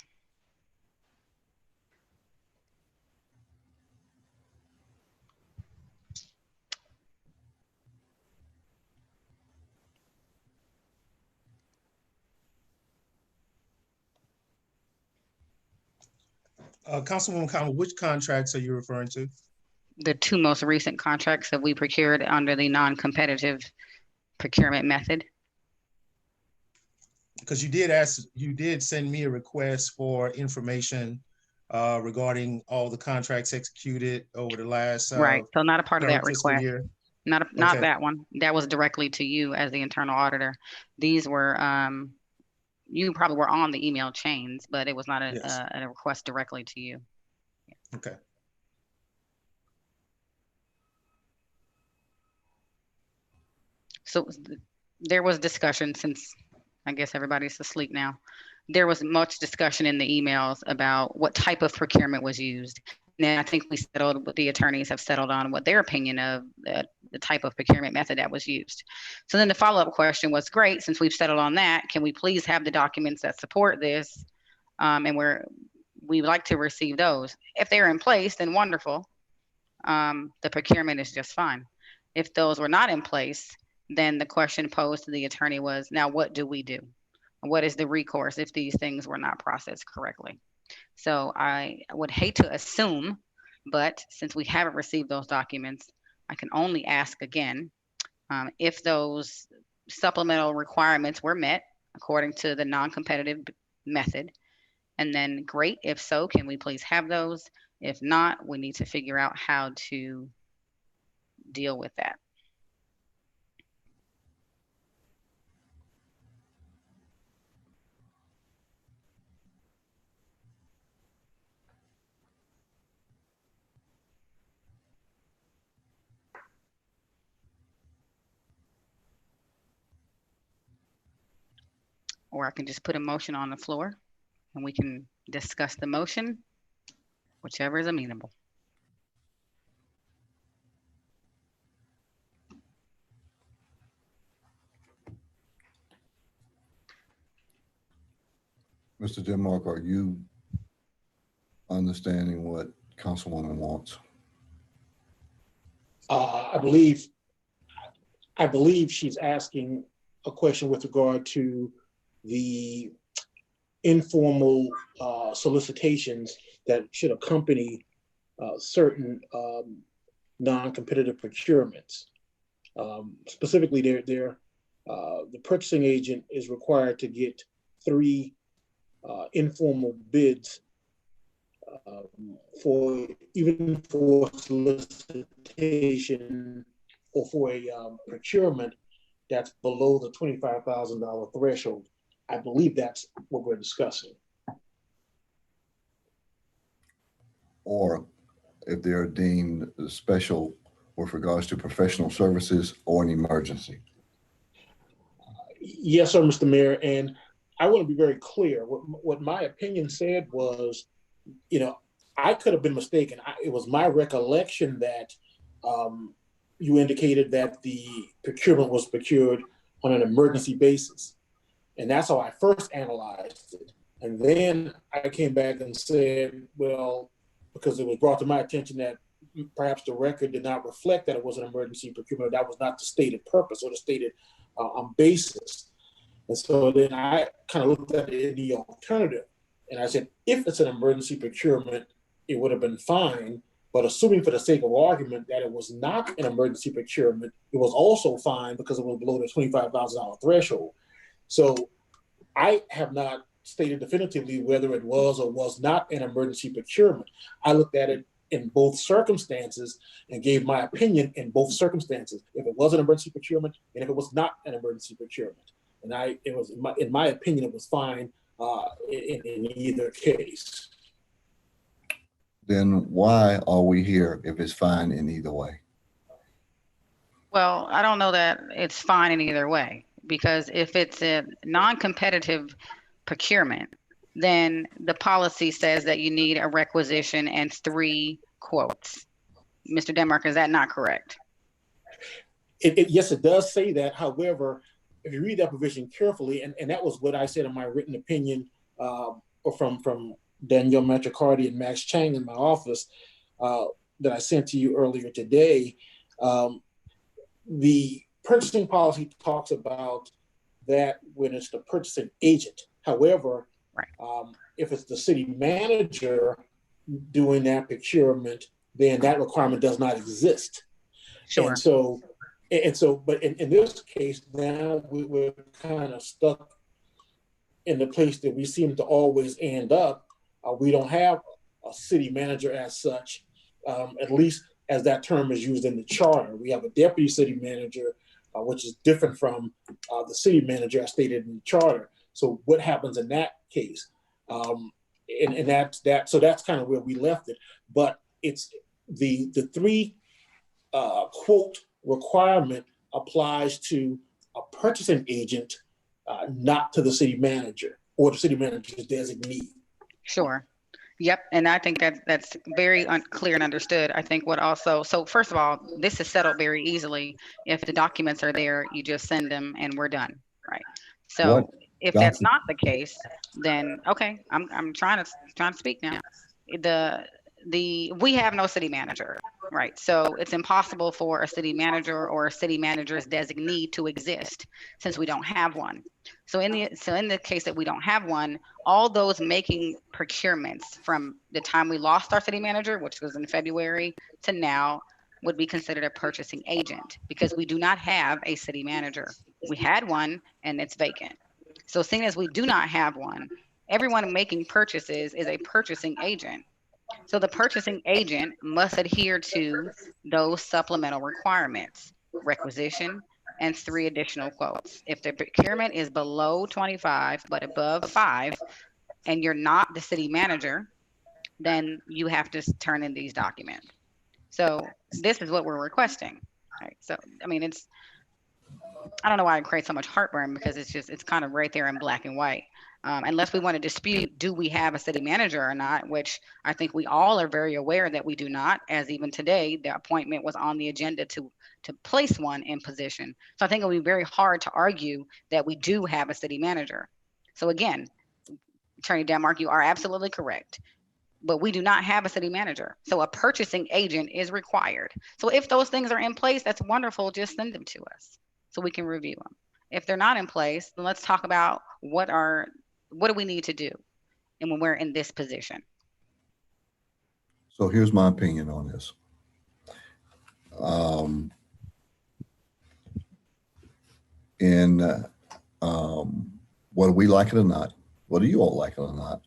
Councilwoman Connell, which contracts are you referring to? The two most recent contracts that we procured under the non-competitive procurement method. Because you did send me a request for information regarding all the contracts executed over the last Right, so not a part of that request. year. Not Okay. that one. That was directly to you as the internal auditor. These were, you probably were on the email chains, but it was not Yes. a request directly to you. Okay. So there was discussion, since I guess everybody's asleep now. There was much discussion in the emails about what type of procurement was used. And I think the attorneys have settled on what their opinion of the type of procurement method that was used. So then the follow-up question was, great, since we've settled on that, can we please have the documents that support this? And we'd like to receive those. If they're in place, then wonderful. The procurement is just fine. If those were not in place, then the question posed to the attorney was, now what do we do? What is the recourse if these things were not processed correctly? So I would hate to assume, but since we haven't received those documents, I can only ask again, if those supplemental requirements were met according to the non-competitive method. And then great, if so, can we please have those? If not, we need to figure out how to deal with that. Or I can just put a motion on the floor and we can discuss the motion, whichever is amenable. Mr. Denmark, are you understanding what Councilwoman wants? I believe she's asking a question with regard to the informal solicitations that should accompany certain non-competitive procurements. Specifically, the purchasing agent is required to get 3 informal bids for solicitation or for a procurement that's below the $25,000 threshold. I believe that's what we're discussing. or if they're deemed special with regards to professional services or an emergency. Yes, sir, Mr. Mayor. And I want to be very clear. What my opinion said was, I could have been mistaken. It was my recollection that you indicated that the procurement was procured on an emergency basis. And that's how I first analyzed it. And then I came back and said, well, because it was brought to my attention that perhaps the record did not reflect that it was an emergency procurement, that was not the stated purpose or the stated basis. And so then I kind of looked at it in the alternative. And I said, if it's an emergency procurement, it would have been fine. But assuming for the sake of argument that it was not an emergency procurement, it was also fine because it was below the $25,000 threshold. So I have not stated definitively whether it was or was not an emergency procurement. I looked at it in both circumstances and gave my opinion in both circumstances, if it was an emergency procurement and if it was not an emergency procurement. And it was, in my opinion, it was fine in either case. Then why are we here if it's fine in either way? Well, I don't know that it's fine in either way, because if it's a non-competitive procurement, then the policy says that you need a requisition and 3 quotes. Mr. Denmark, is that not correct? Yes, it does say that. However, if you read that provision carefully, and that was what I said in my written opinion, or from Danielle Metricardi and Max Chang in my office that I sent to you earlier today, the purchasing policy talks about that when it's the purchasing agent. However, right. If it's the city manager doing that procurement, then that requirement does not exist. Sure. And so, but in this case, now we're kind of stuck in the place that we seem to always end up. We don't have a city manager as such, at least as that term is used in the charter. We have a deputy city manager, which is different from the city manager as stated in the charter. So what happens in that case? And that's that. So that's kind of where we left it. But it's the 3 quote requirement applies to a purchasing agent, not to the city manager or the city manager's designee. Sure. Yep. And I think that's very clear and understood. I think so first of all, this is settled very easily. If the documents are there, you just send them and we're done. Right. So if that's not the case, then okay, I'm trying to speak now. We have no city manager, right? So it's impossible for a city manager or a city manager's designee to exist since we don't have one. So in the case that we don't have one, all those making procurements from the time we lost our city manager, which was in February, to now would be considered a purchasing agent because we do not have a city manager. We had one and it's vacant. So seeing as we do not have one, everyone making purchases is a purchasing agent. So the purchasing agent must adhere to those supplemental requirements, requisition, and 3 additional quotes. If the procurement is below 25 but above 5, and you're not the city manager, then you have to turn in these documents. So this is what we're requesting. Right? So I mean, I don't know why it creates so much heartburn because it's kind of right there in black and white. Unless we want to dispute, do we have a city manager or not, which I think we all are very aware that we do not, as even today, the appointment was on the agenda to place one in position. So I think it would be very hard to argue that we do have a city manager. So again, Attorney Denmark, you are absolutely correct, but we do not have a city manager. So a purchasing agent is required. So if those things are in place, that's wonderful, just send them to us so we can review them. If they're not in place, then let's talk about what do we need to do and when we're in this position. So here's my opinion on this. Whether we like it or not, whether you all like it or not,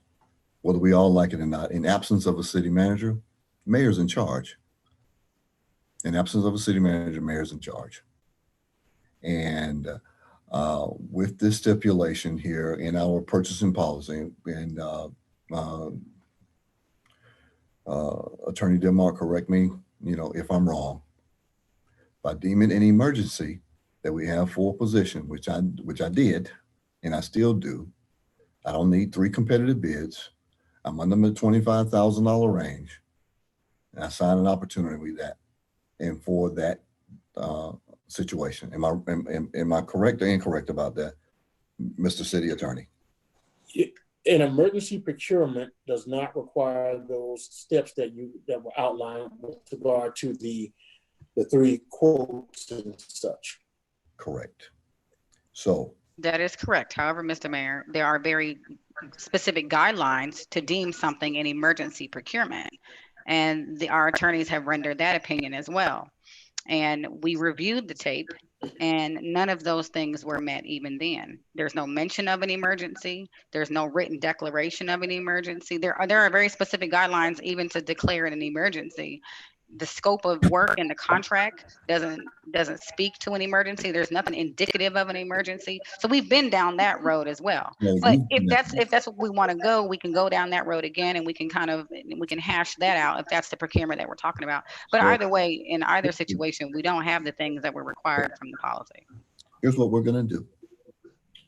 whether we all like it or not, in absence of a city manager, mayor's in charge. In absence of a city manager, mayor's in charge. And with this stipulation here in our purchasing policy, and Attorney Denmark, correct me, if I'm wrong. By deeming an emergency that we have for a position, which I did, and I still do, I don't need 3 competitive bids. I'm under the $25,000 range. And I signed an opportunity with that and for that situation. Am I correct or incorrect about that, Mr. City Attorney? An emergency procurement does not require those steps that were outlined with regard to the 3 quotes and such. Correct. So That is correct. However, Mr. Mayor, there are very specific guidelines to deem something an emergency procurement. And our attorneys have rendered that opinion as well. And we reviewed the tape, and none of those things were met even then. There's no mention of an emergency. There's no written declaration of an emergency. There are very specific guidelines even to declare it an emergency. The scope of work in the contract doesn't speak to an emergency. There's nothing indicative of an emergency. So we've been down that road as well. But if that's what we want to go, we can go down that road again, and we can hash that out if that's the procurement that we're talking about. But either way, in either situation, we don't have the things that were required from the policy. Here's what we're going to do.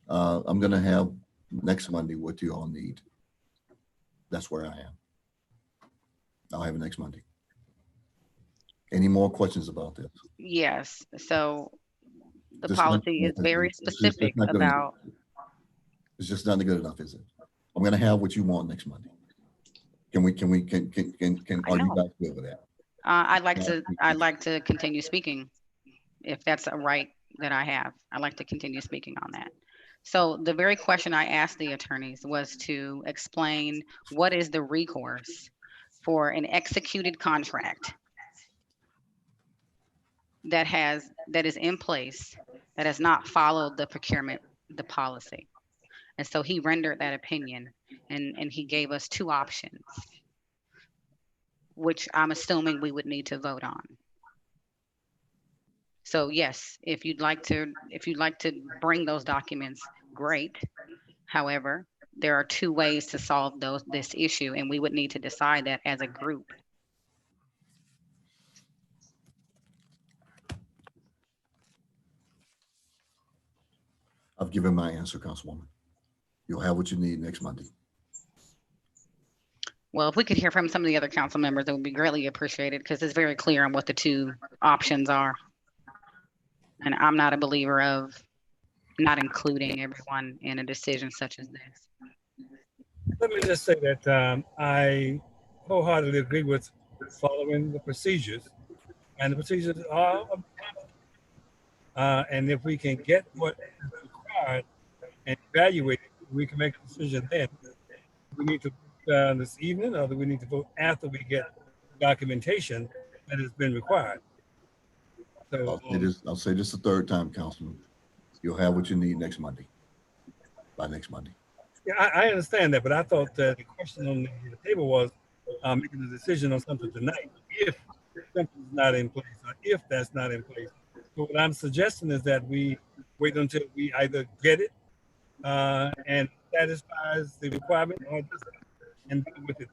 I'm going to have next Monday what you all need. That's where I am. I'll have it next Monday. Any more questions about this? Yes. So the Just policy is very specific about. It's just not good enough, is it? I'm going to have what you want next Monday. Are you guys good with that? I'd like to continue speaking, if that's a right that I have. I'd like to continue speaking on that. So the very question I asked the attorneys was to explain what is the recourse for an executed contract that is in place that has not followed the policy. And so he rendered that opinion, and he gave us 2 options, which I'm assuming we would need to vote on. So yes, if you'd like to bring those documents, great. However, there are 2 ways to solve this issue, and we would need to decide that as a group. I've given my answer, Councilwoman. You'll have what you need next Monday. Well, if we could hear from some of the other council members, it would be greatly appreciated, because it's very clear on what the 2 options are. And I'm not a believer of not including everyone in a decision such as this. Let me just say that I wholeheartedly agree with following the procedures, and the procedures are, and if we can get what is required and evaluate it, we can make a decision then. We need to vote this evening, or do we need to vote after we get documentation that has been required? So I'll say this the 3rd time, Councilman. You'll have what you need next Monday. By next Monday. yeah, I understand that, but I thought the question on the table was making a decision on something tonight if something's not in place, or if that's not in place. So what I'm suggesting is that we wait until we either get it and satisfies the requirement, or just and deal with it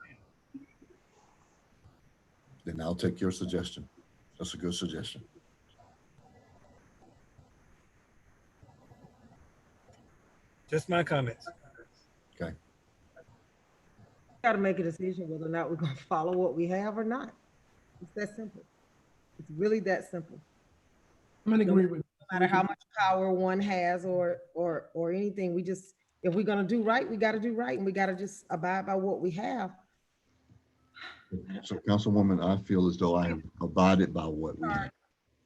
then. Then I'll take your suggestion. That's a good suggestion. Just my comments. Okay. Got to make a decision whether or not we're going to follow what we have or not. It's that simple. It's really that simple. I'm gonna agree with. No matter how much power one has or anything, if we're gonna do right, we got to do right, and we got to just abide by what we have. So, Councilwoman, I feel as though I have abided by what we have.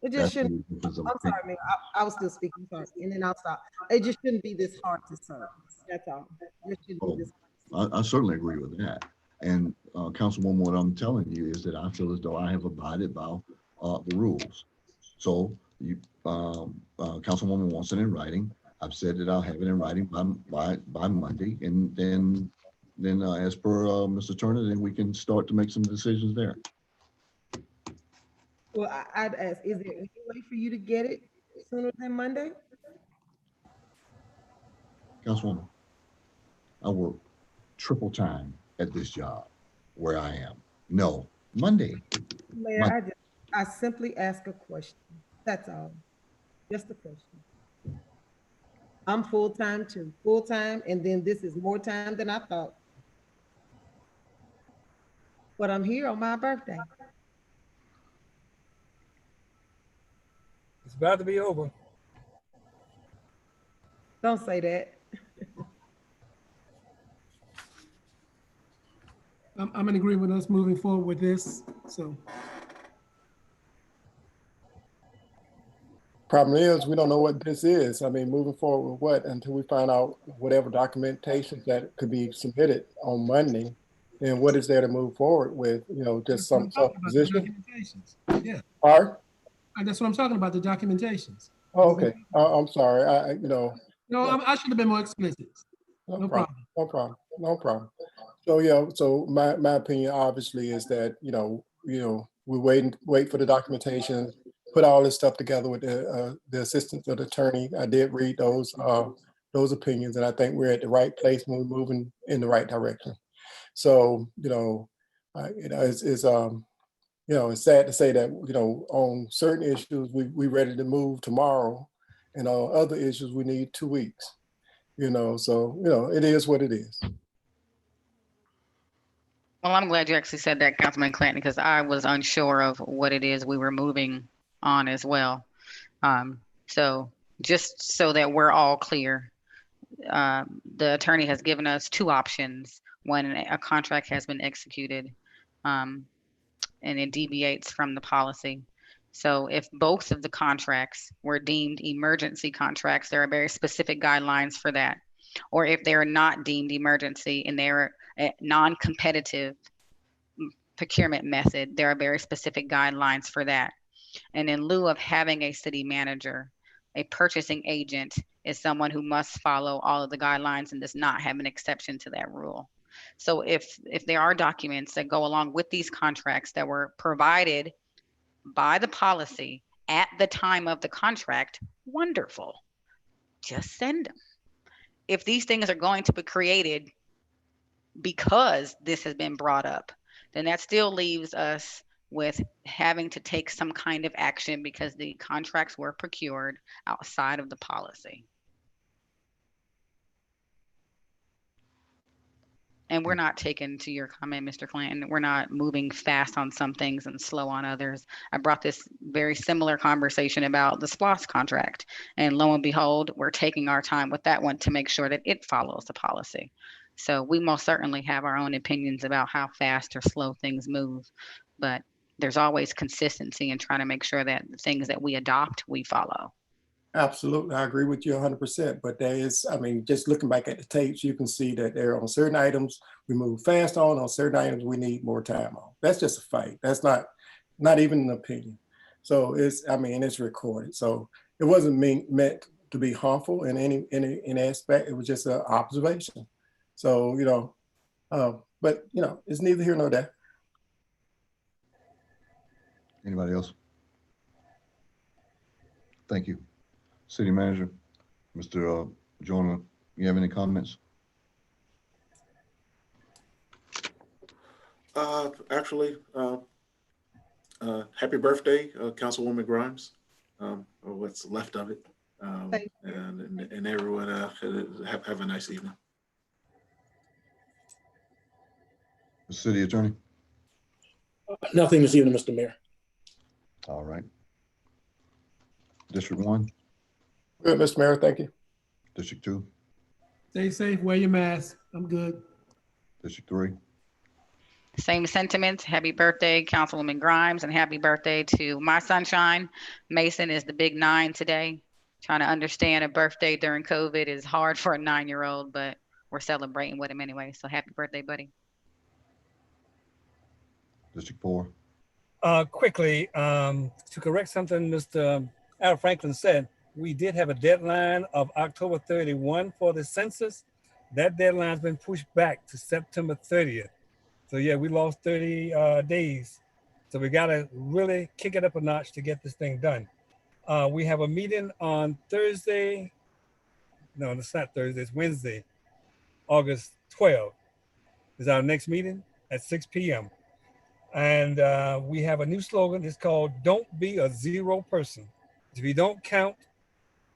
It just shouldn't. I'm sorry, man. I was still speaking, sorry, and then I'll stop. It just shouldn't be this hard to serve. That's all. It shouldn't be this hard. I certainly agree with that. And Councilwoman, what I'm telling you is that I feel as though I have abided by the rules. So you, Councilwoman wants it in writing. I've said that I'll have it in writing by Monday, and then as per Mr. Turner, then we can start to make some decisions there. Well, I'd ask, is there any way for you to get it sooner than Monday? Councilwoman, I work triple time at this job where I am. No, Monday. Mayor, I simply ask a question. That's all. Just a question. I'm full-time too, full-time, and then this is more time than I thought. But I'm here on my birthday. It's about to be over. Don't say that. I'm in agreement with us moving forward with this, so. Problem is, we don't know what this is. I mean, moving forward with what until we find out whatever documentation that could be submitted on Monday. And what is there to move forward with? You know, just That's what I'm some talking about, the supposition. documentations. Yeah, Art? that's what I'm talking about, the documentations. Oh, okay. I'm sorry. No, I should have been more explicit. No problem. No problem. No problem. So, yeah, so my opinion obviously is that, we wait for the documentation, put all this stuff together with the assistant of the attorney. I did read those opinions, and I think we're at the right place when we're moving in the right direction. So, it's sad to say that, on certain issues, we ready to move tomorrow, and on other issues, we need 2 weeks, so, it is what it is. Well, I'm glad you actually said that, Councilman Clanton, because I was unsure of what it is we were moving on as well. So just so that we're all clear, the attorney has given us two options when a contract has been executed, and it deviates from the policy. So if both of the contracts were deemed emergency contracts, there are very specific guidelines for that. Or if they're not deemed emergency and they're a non-competitive procurement method, there are very specific guidelines for that. And in lieu of having a city manager, a purchasing agent is someone who must follow all of the guidelines and does not have an exception to that rule. So if there are documents that go along with these contracts that were provided by the policy at the time of the contract, wonderful. Just send them. If these things are going to be created because this has been brought up, then that still leaves us with having to take some kind of action because the contracts were procured outside of the policy. And we're not taking, to your comment, Mr. Clanton, we're not moving fast on some things and slow on others. I brought this very similar conversation about the SPLOST contract. And lo and behold, we're taking our time with that one to make sure that it follows the policy. So we most certainly have our own opinions about how fast or slow things move. But there's always consistency in trying to make sure that the things that we adopt, we follow. Absolutely, I agree with you 100%. But there is, just looking back at the tapes, you can see that there on certain items we move fast on certain items we need more time on. That's just a fact. That's not even an opinion. So it's recorded. So it wasn't meant to be harmful in any aspect. It was just an observation. So but it's neither here nor there. Anybody else? Thank you. City Manager, Mr. Jonah, you have any comments? Actually, happy birthday, Councilwoman Grimes, or what's left of it, and everyone have a nice evening. The City Attorney? Nothing this evening, Mr. Mayor. All right. District 1? Good, Mr. Mayor, thank you. District 2? Stay safe, wear your mask. I'm good. District 3? Same sentiments. Happy birthday, Councilwoman Grimes, and happy birthday to my sunshine. Mason is the big 9 today. Trying to understand a birthday during COVID is hard for a 9-year-old, but we're celebrating with him anyway. So happy birthday, buddy. District 4? Quickly, to correct something Mr. Al Franklin said, we did have a deadline of October 31 for the census. That deadline's been pushed back to September 30th. So yeah, we lost 30 days. So we gotta really kick it up a notch to get this thing done. We have a meeting on Thursday. No, it's not Thursday, it's Wednesday, August 12th is our next meeting at 6 p.m. And we have a new slogan. It's called "Don't be a zero person." If you don't count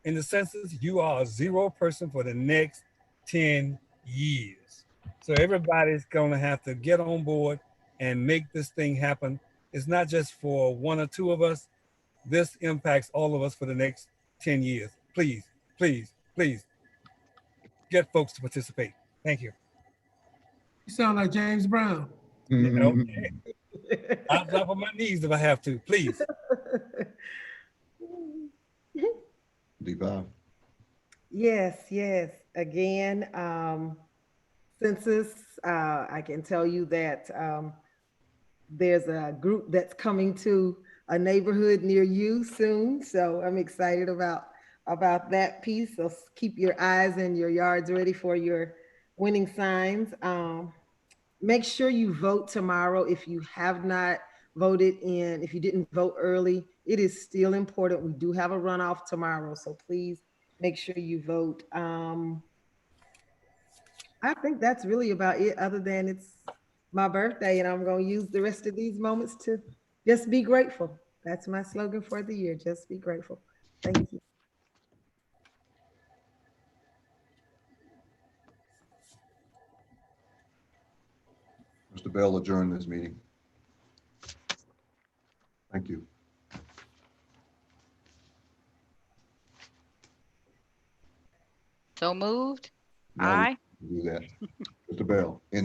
in the census, you are a zero person for the next 10 years. So everybody's going to have to get on board and make this thing happen. It's not just for one or two of us. This impacts all of us for the next 10 years. Please, please, please get folks to participate. Thank you. You sound like James Brown. Yeah, okay. I'll drop on my knees if I have to, please. D5. Yes, yes. Again, census, I can tell you that there's a group that's coming to a neighborhood near you soon. So I'm excited about that piece. So keep your eyes and your yards ready for your winning signs. Make sure you vote tomorrow. If you have not voted in, if you didn't vote early, it is still important. We do have a runoff tomorrow. So please make sure you vote. I think that's really about it, other than it's my birthday and I'm going to use the rest of these moments to just be grateful. That's my slogan for the year. Just be grateful. Thank you. Mr. Bell adjourned this meeting. Thank you. So moved. Now we Aye. can do that. Mr. Bell, in